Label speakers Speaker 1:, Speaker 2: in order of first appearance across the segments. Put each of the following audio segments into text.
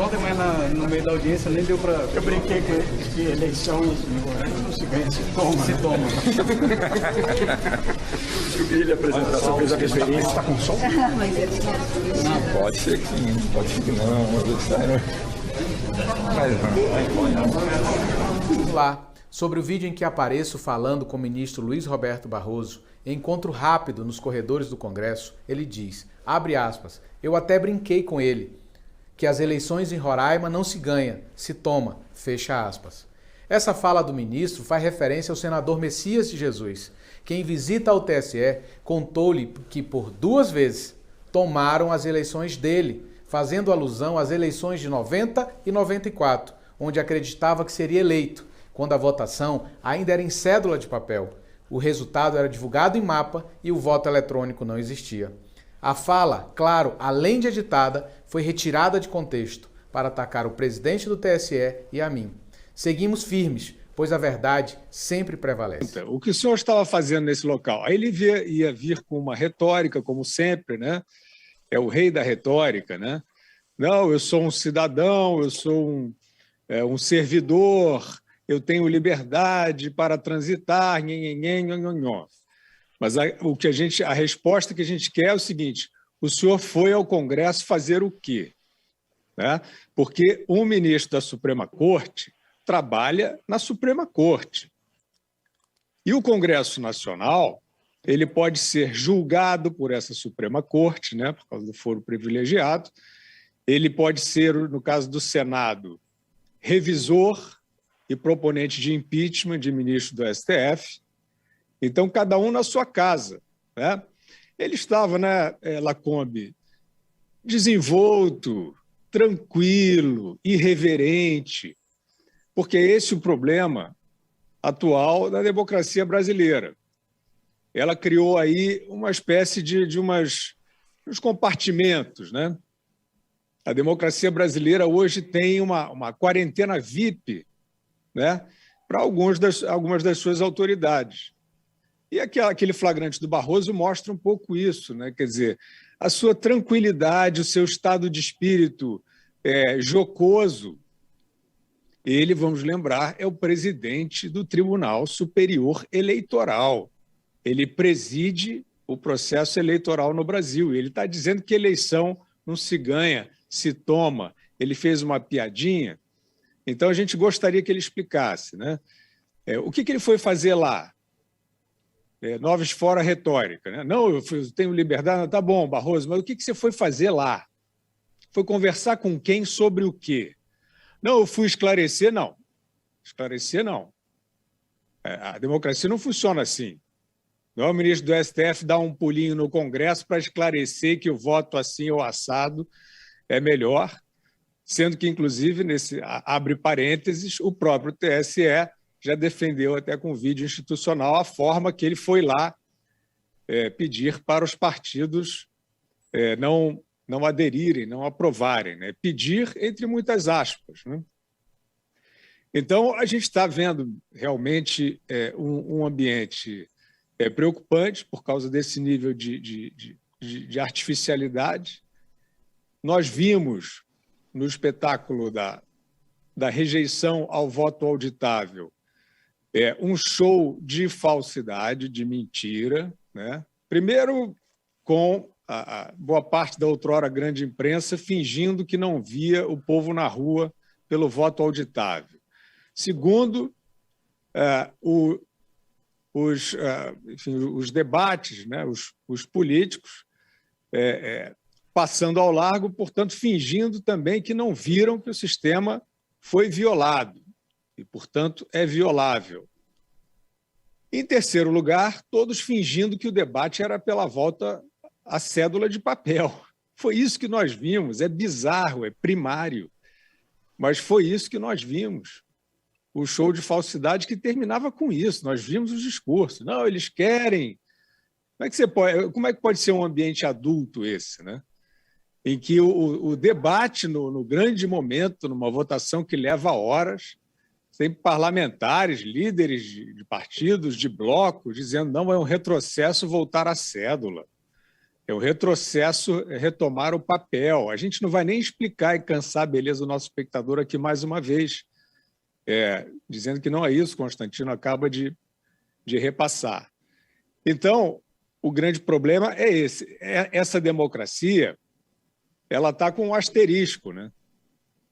Speaker 1: ontem, mas no meio da audiência nem deu para...
Speaker 2: Eu brinquei que eleições não se ganha, se toma.
Speaker 1: Se toma.
Speaker 2: O que ele apresentar só fez a referência.
Speaker 3: Está com som?
Speaker 1: Não.
Speaker 3: Pode ser que sim, pode ser que não.
Speaker 4: Lá, sobre o vídeo em que apareço falando com o ministro Luiz Roberto Barroso, em encontro rápido nos corredores do Congresso, ele diz, abre aspas, eu até brinquei com ele, que as eleições em Roraima não se ganha, se toma, fecha aspas. Essa fala do ministro faz referência ao senador Messias de Jesus, que em visita ao TSE contou-lhe que por 2 vezes tomaram as eleições dele, fazendo alusão às eleições de 90 e 94, onde acreditava que seria eleito, quando a votação ainda era em cédula de papel. O resultado era divulgado em mapa e o voto eletrônico não existia. A fala, claro, além de editada, foi retirada de contexto para atacar o presidente do TSE e a mim. Seguimos firmes, pois a verdade sempre prevalece.
Speaker 5: O que o senhor estava fazendo nesse local? Aí ele ia vir com uma retórica, como sempre, né? É o rei da retórica, né? Não, eu sou um cidadão, eu sou um servidor, eu tenho liberdade para transitar, nhenhenhen. Mas a resposta que a gente quer é o seguinte, o senhor foi ao Congresso fazer o quê? Né? Porque um ministro da Suprema Corte trabalha na Suprema Corte. E o Congresso Nacional, ele pode ser julgado por essa Suprema Corte, né, por causa do foro privilegiado, ele pode ser, no caso do Senado, revisor e proponente de impeachment de ministro do STF. Então, cada um na sua casa. Né? Ele estava, né, Lacombe, desenvolto, tranquilo, irreverente, porque esse é o problema atual da democracia brasileira. Ela criou aí uma espécie de uns compartimentos, né? A democracia brasileira hoje tem uma quarentena VIP, né, para algumas das suas autoridades. E aquele flagrante do Barroso mostra um pouco isso, né? Quer dizer, a sua tranquilidade, o seu estado de espírito jocoso. Ele, vamos lembrar, é o presidente do Tribunal Superior Eleitoral. Ele preside o processo eleitoral no Brasil. Ele está dizendo que eleição não se ganha, se toma. Ele fez uma piadinha. Então, a gente gostaria que ele explicasse, né? O que ele foi fazer lá? Noves fora retórica. Né? Não, eu tenho liberdade. Tá bom, Barroso, mas o que você foi fazer lá? Foi conversar com quem sobre o quê? Não, eu fui esclarecer, não. Esclarecer, não. A democracia não funciona assim. Não é o ministro do STF dar um pulinho no Congresso para esclarecer que o voto assim ou assado é melhor, sendo que, inclusive, abre parênteses, o próprio TSE já defendeu até com vídeo institucional a forma que ele foi lá pedir para os partidos não aderirem, não aprovarem, né? Pedir entre muitas aspas. Né? Então, a gente está vendo realmente um ambiente preocupante por causa desse nível de artificialidade. Nós vimos no espetáculo da rejeição ao voto auditável um show de falsidade, de mentira, né? Primeiro, com a boa parte da outrora grande imprensa fingindo que não via o povo na rua pelo voto auditável. Segundo, os debates, né? os políticos passando ao largo, portanto, fingindo também que não viram que o sistema foi violado e, portanto, é violável. Em terceiro lugar, todos fingindo que o debate era pela volta à cédula de papel. Foi isso que nós vimos, é bizarro, é primário, mas foi isso que nós vimos. O show de falsidade que terminava com isso, nós vimos os discursos. Não, eles querem... Como é que pode ser um ambiente adulto esse, né? Em que o debate, no grande momento, numa votação que leva horas, tem parlamentares, líderes de partidos, de blocos, dizendo não, é um retrocesso voltar à cédula. É o retrocesso, é retomar o papel. A gente não vai nem explicar e cansar a beleza do nosso espectador aqui mais uma vez, dizendo que não é isso, Constantino acaba de repassar. Então, o grande problema é esse. Essa democracia, ela está com um asterisco, né?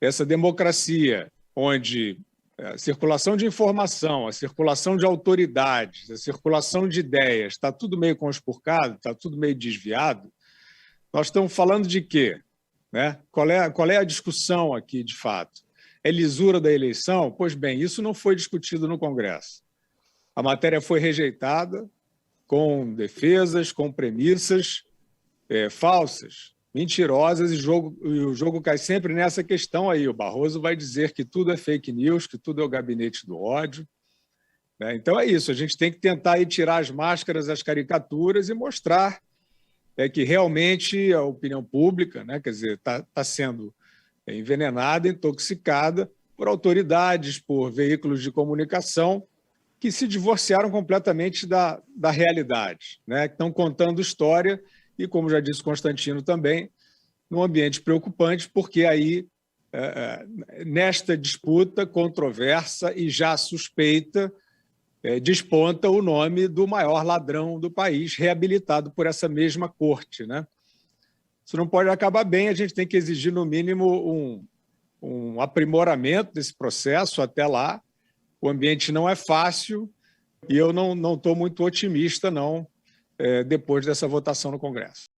Speaker 5: Essa democracia onde a circulação de informação, a circulação de autoridades, a circulação de ideias, está tudo meio conspurcado, está tudo meio desviado. Nós estamos falando de quê? Né? Qual é a discussão aqui, de fato? É lisura da eleição? Pois bem, isso não foi discutido no Congresso. A matéria foi rejeitada com defesas, com premissas falsas, mentirosas, e o jogo cai sempre nessa questão aí. O Barroso vai dizer que tudo é fake news, que tudo é o gabinete do ódio. Né? Então é isso, a gente tem que tentar aí tirar as máscaras, as caricaturas e mostrar que realmente a opinião pública, né, quer dizer, está sendo envenenada, intoxicada por autoridades, por veículos de comunicação que se divorciaram completamente da realidade, né, que estão contando história. E, como já disse Constantino também, num ambiente preocupante, porque aí, nesta disputa controversa e já suspeita, desponta o nome do maior ladrão do país, reabilitado por essa mesma corte. Né? Isso não pode acabar bem, a gente tem que exigir, no mínimo, um aprimoramento desse processo até lá. O ambiente não é fácil e eu não estou muito otimista, não, depois dessa votação no Congresso.